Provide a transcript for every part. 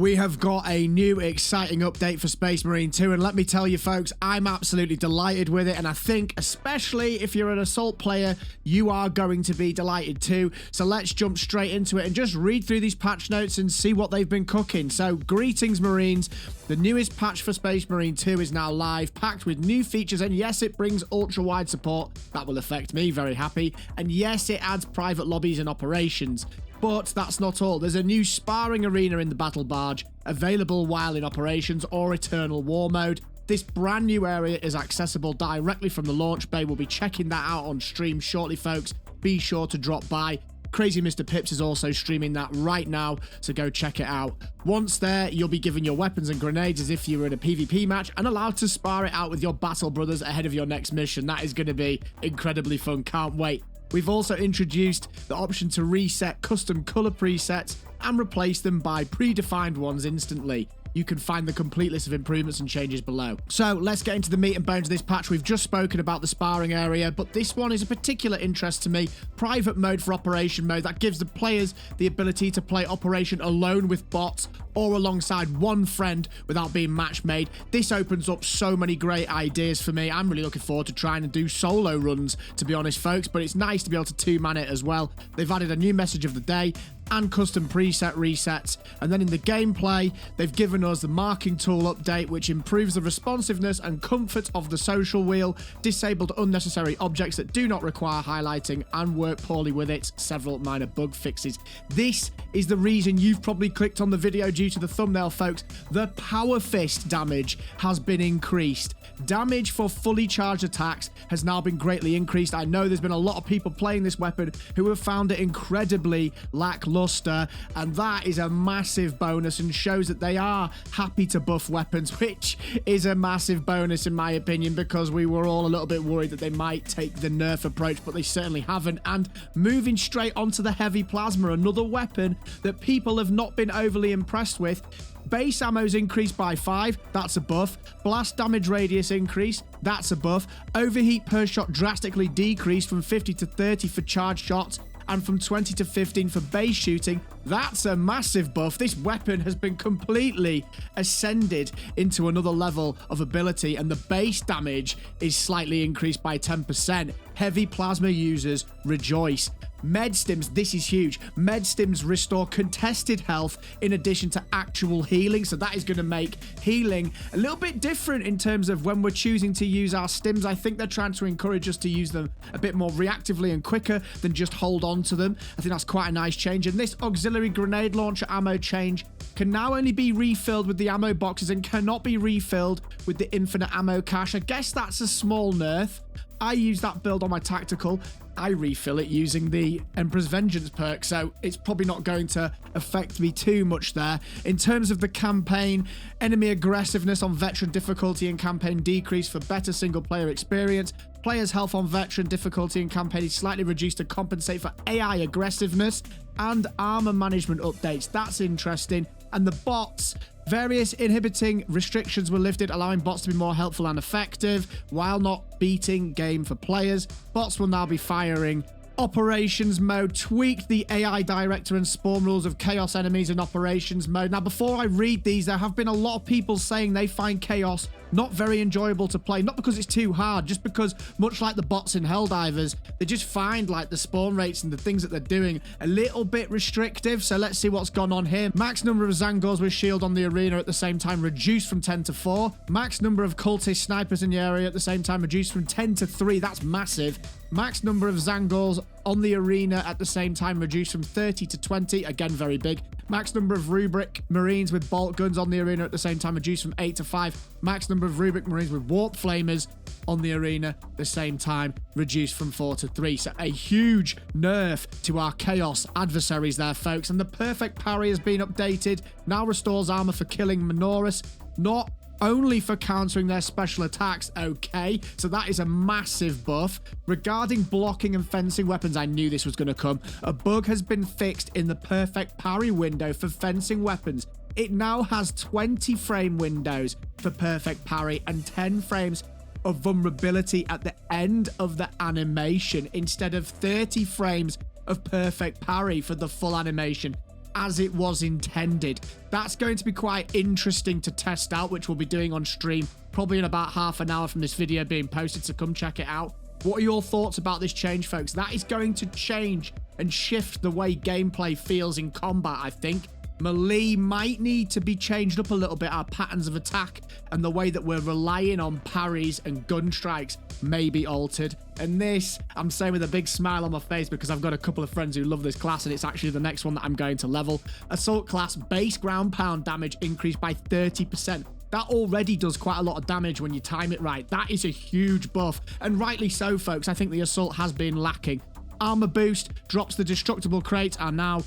We have got a new exciting update for Space Marine 2, and let me tell you folks, I'm absolutely delighted with it, and I think especially if you're an Assault player, you are going to be delighted too. So let's jump straight into it and just read through these patch notes and see what they've been cooking. So greetings Marines, the newest patch for Space Marine 2 is now live, packed with new features, and yes, it brings ultra-wide support. That will affect me, very happy. And yes, it adds private lobbies and operations. But that's not all. There's a new sparring arena in the battle barge, available while in operations or Eternal War mode. This brand new area is accessible directly from the launch bay. We'll be checking that out on stream shortly, folks. Be sure to drop by. Crazy Mr. Pips is also streaming that right now, so go check it out. Once there, you'll be given your weapons and grenades as if you were in a PvP match and allowed to spar it out with your battle brothers ahead of your next mission. That is going to be incredibly fun. Can't wait. We've also introduced the option to reset custom color presets and replace them by predefined ones instantly. You can find the complete list of improvements and changes below. So let's get into the meat and bones of this patch. We've just spoken about the sparring area, but this one is a particular interest to me. Private mode for operation mode that gives the players the ability to play operation alone with bots or alongside one friend without being match made. This opens up so many great ideas for me. I'm really looking forward to trying to do solo runs, to be honest folks, but it's nice to be able to two-man it as well. They've added a new message of the day and custom preset resets, and then in the gameplay they've given us the marking tool update, which improves the responsiveness and comfort of the social wheel, disabled unnecessary objects that do not require highlighting, and work poorly with it, several minor bug fixes. This is the reason you've probably clicked on the video due to the thumbnail, folks. The power fist damage has been increased. Damage for fully charged attacks has now been greatly increased. I know there's been a lot of people playing this weapon who have found it incredibly lackluster, and that is a massive bonus and shows that they are happy to buff weapons, which is a massive bonus in my opinion, because we were all a little bit worried that they might take the nerf approach, but they certainly haven't. And moving straight onto the heavy plasma, another weapon that people have not been overly impressed with. Base ammo's increased by 5, that's a buff. Blast damage radius increase, that's a buff. Overheat per shot drastically decreased from 50 to 30 for charged shots, and from 20 to 15 for base shooting. That's a massive buff. This weapon has been completely ascended into another level of ability, and the base damage is slightly increased by 10%. Heavy plasma users rejoice. Med stims, this is huge. Med stims restore contested health in addition to actual healing, so that is going to make healing a little bit different in terms of when we're choosing to use our stims. I think they're trying to encourage us to use them a bit more reactively and quicker than just hold on to them. I think that's quite a nice change. And this auxiliary grenade launcher ammo change can now only be refilled with the ammo boxes and cannot be refilled with the infinite ammo cache. I guess that's a small nerf. I use that build on my tactical. I refill it using the Emperor's Vengeance perk, so it's probably not going to affect me too much there. In terms of the campaign, enemy aggressiveness on veteran difficulty and campaign decreased for better single player experience. Players' health on veteran difficulty and campaign is slightly reduced to compensate for AI aggressiveness, and armor management updates. That's interesting. And the bots, various inhibiting restrictions were lifted, allowing bots to be more helpful and effective while not beating game for players. Bots will now be firing. Operations mode tweaked the AI director and spawn rules of chaos enemies in operations mode. Now, before I read these, there have been a lot of people saying they find chaos not very enjoyable to play, not because it's too hard, just because, much like the bots in Helldivers, they just find like the spawn rates and the things that they're doing a little bit restrictive. So let's see what's gone on here. Max number of Zangors with shield on the arena at the same time reduced from 10 to 4. Max number of cultist snipers in the area at the same time reduced from 10 to 3. That's massive. Max number of Zangors on the arena at the same time reduced from 30 to 20. Again, very big. Max number of Rubric Marines with bolt guns on the arena at the same time reduced from 8 to 5. Max number of Rubric Marines with warp flamers on the arena at the same time reduced from 4 to 3. So a huge nerf to our chaos adversaries there, folks. And the perfect parry has been updated. Now restores armor for killing Minoris, not only for countering their special attacks. Okay, so that is a massive buff. Regarding blocking and fencing weapons, I knew this was going to come. A bug has been fixed in the perfect parry window for fencing weapons. It now has 20 frame windows for perfect parry and 10 frames of vulnerability at the end of the animation instead of 30 frames of perfect parry for the full animation. as it was intended. That's going to be quite interesting to test out, which we'll be doing on stream probably in about half an hour from this video being posted, so come check it out. What are your thoughts about this change, folks? That is going to change and shift the way gameplay feels in combat, I think. Melee might need to be changed up a little bit. Our patterns of attack and the way that we're relying on parries and gun strikes may be altered. And this, I'm saying with a big smile on my face because I've got a couple of friends who love this class and it's actually the next one that I'm going to level. Assault class base ground pound damage increased by 30%. That already does quite a lot of damage when you time it right. That is a huge buff, and rightly so, folks. I think the assault has been lacking. Armor boost drops the destructible crates are now...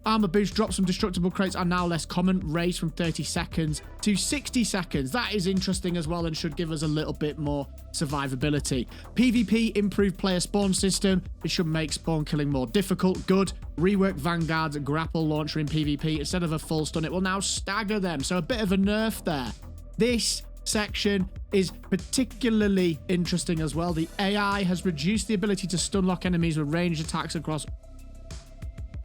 Armor boost drops from destructible crates are now less common, raised from 30 seconds to 60 seconds. That is interesting as well and should give us a little bit more survivability. PvP improved player spawn system. It should make spawn killing more difficult. Good. Rework Vanguard's grapple launcher in PvP. Instead of a full stun, it will now stagger them. So a bit of a nerf there. This section is particularly interesting as well. The AI has reduced the ability to stun lock enemies with ranged attacks across...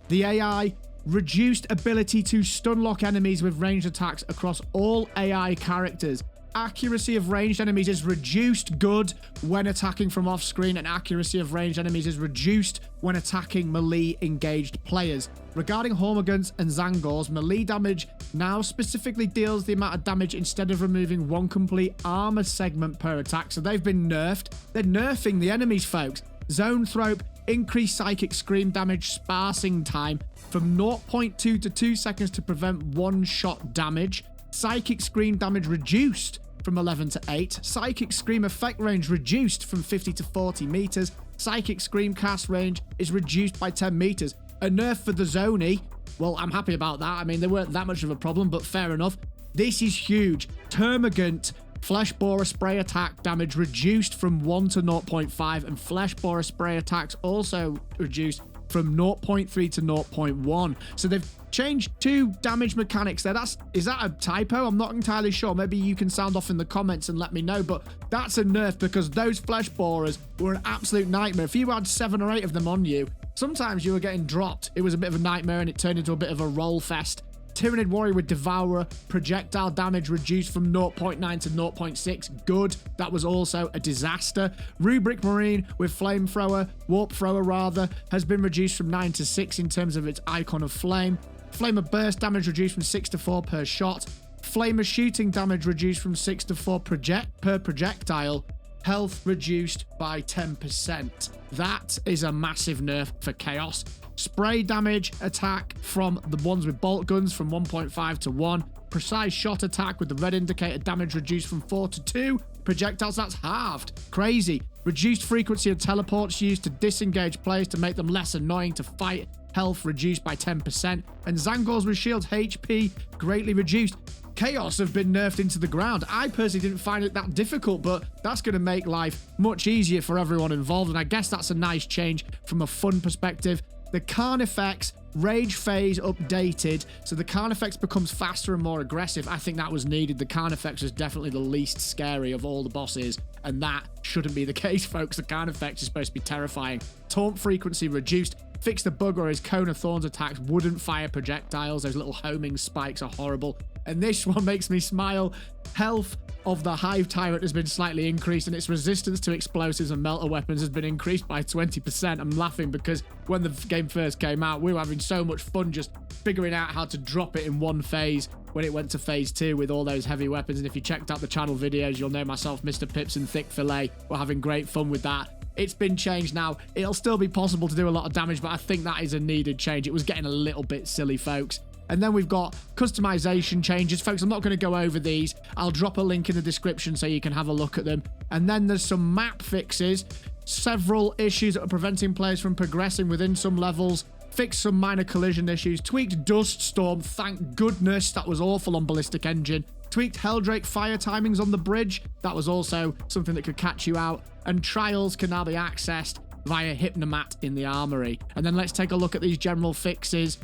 The AI reduced ability to stun lock enemies with ranged attacks across all AI characters. Accuracy of ranged enemies is reduced, good, when attacking from off screen, and accuracy of ranged enemies is reduced when attacking melee engaged players. Regarding Hormiguns and Zangors, melee damage now specifically deals the amount of damage instead of removing one complete armor segment per attack. So they've been nerfed. They're nerfing the enemies, folks. Zone Thrope increased psychic scream damage sparsing time from 0.2 to 2 seconds to prevent one-shot damage. Psychic scream damage reduced from 11 to 8. Psychic scream effect range reduced from 50 to 40 meters. Psychic scream cast range is reduced by 10 meters. A nerf for the Zoni. Well, I'm happy about that. I mean, they weren't that much of a problem, but fair enough. This is huge. Termagant Flesh Borer spray attack damage reduced from 1 to 0.5, and Flesh Borer spray attacks also reduced from 0.3 to 0.1. So they've changed 2 damage mechanics there. Is that a typo? I'm not entirely sure. Maybe you can sound off in the comments and let me know, but that's a nerf because those Flesh Borers were an absolute nightmare. If you had 7 or 8 of them on you, sometimes you were getting dropped. It was a bit of a nightmare and it turned into a bit of a roll fest. Tyrannid Warrior with Devourer, projectile damage reduced from 0.9 to 0.6. Good. That was also a disaster. Rubric Marine with Flamethrower, Warp Thrower rather, has been reduced from 9 to 6 in terms of its icon of flame. Flamer Burst damage reduced from 6 to 4 per shot. Flamer Shooting damage reduced from 6 to 4 per projectile. Health reduced by 10%. That is a massive nerf for Chaos. Spray damage attack from the ones with bolt guns from 1.5 to 1. Precise shot attack with the red indicator damage reduced from 4 to 2. Projectiles, that's halved. Crazy. Reduced frequency of teleports used to disengage players to make them less annoying to fight. Health reduced by 10%. And Zangors with shields HP greatly reduced. Chaos have been nerfed into the ground. I personally didn't find it that difficult, but that's going to make life much easier for everyone involved. And I guess that's a nice change from a fun perspective. The Carnifex Rage Phase updated, so the Carnifex becomes faster and more aggressive. I think that was needed. The Carnifex is definitely the least scary of all the bosses, and that shouldn't be the case, folks. The Carnifex is supposed to be terrifying. Taunt frequency reduced. Fixed the bug where his Cone of Thorns attacks wouldn't fire projectiles. Those little homing spikes are horrible. And this one makes me smile. Health of the Hive Tyrant has been slightly increased, and its resistance to explosives and melter weapons has been increased by 20%. I'm laughing because when the game first came out, we were having so much fun just figuring out how to drop it in one phase when it went to phase 2 with all those heavy weapons. And if you checked out the channel videos, you'll know myself, Mr. Pips, and Thick Fillet were having great fun with that. It's been changed now. It'll still be possible to do a lot of damage, but I think that is a needed change. It was getting a little bit silly, folks. And then we've got customization changes. Folks, I'm not going to go over these. I'll drop a link in the description so you can have a look at them. And then there's some map fixes. Several issues that are preventing players from progressing within some levels. Fixed some minor collision issues. Tweaked Dust Storm. Thank goodness. That was awful on Ballistic Engine. Tweaked Helldrake fire timings on the bridge. That was also something that could catch you out. And trials can now be accessed via Hypnomat in the armory. And then let's take a look at these general fixes.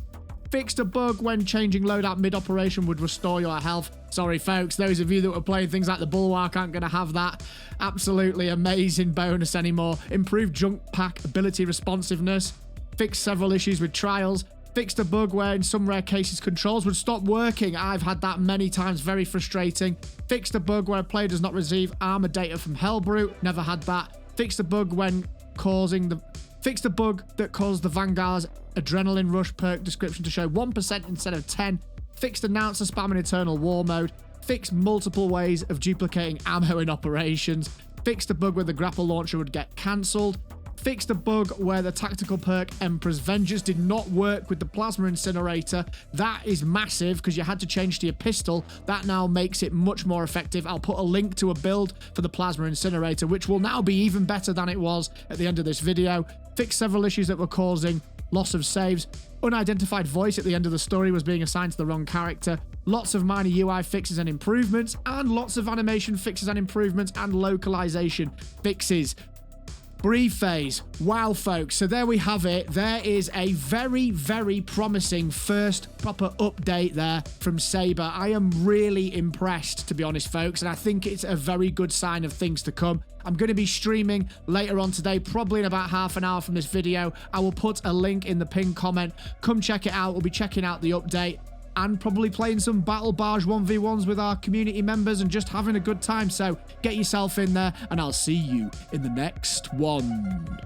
Fixed a bug when changing loadout mid-operation would restore your health. Sorry, folks, those of you that were playing things like the Bulwark aren't going to have that absolutely amazing bonus anymore. Improved junk pack ability responsiveness. Fixed several issues with trials. Fixed a bug where in some rare cases controls would stop working. I've had that many times, very frustrating. Fixed a bug where a player does not receive armor data from Hellbrute. Never had that. Fixed a bug when causing the... Fixed a bug that caused the Vanguard's Adrenaline Rush perk description to show 1% instead of 10. Fixed announcer spam in Eternal War mode. Fixed multiple ways of duplicating ammo in operations. Fixed a bug where the grapple launcher would get cancelled. Fixed a bug where the tactical perk Emperor's Vengeance did not work with the plasma incinerator. That is massive because you had to change to your pistol. That now makes it much more effective. I'll put a link to a build for the plasma incinerator, which will now be even better than it was at the end of this video. Fixed several issues that were causing loss of saves. Unidentified voice at the end of the story was being assigned to the wrong character. Lots of minor UI fixes and improvements, and lots of animation fixes and improvements and localization fixes. Breathe phase. Wow, folks. So there we have it. There is a very, very promising first proper update there from Saber. I am really impressed, to be honest, folks, and I think it's a very good sign of things to come. I'm going to be streaming later on today, probably in about half an hour from this video. I will put a link in the pinned comment. Come check it out. We'll be checking out the update and probably playing some Battle Barge 1v1s with our community members and just having a good time. So get yourself in there, and I'll see you in the next one.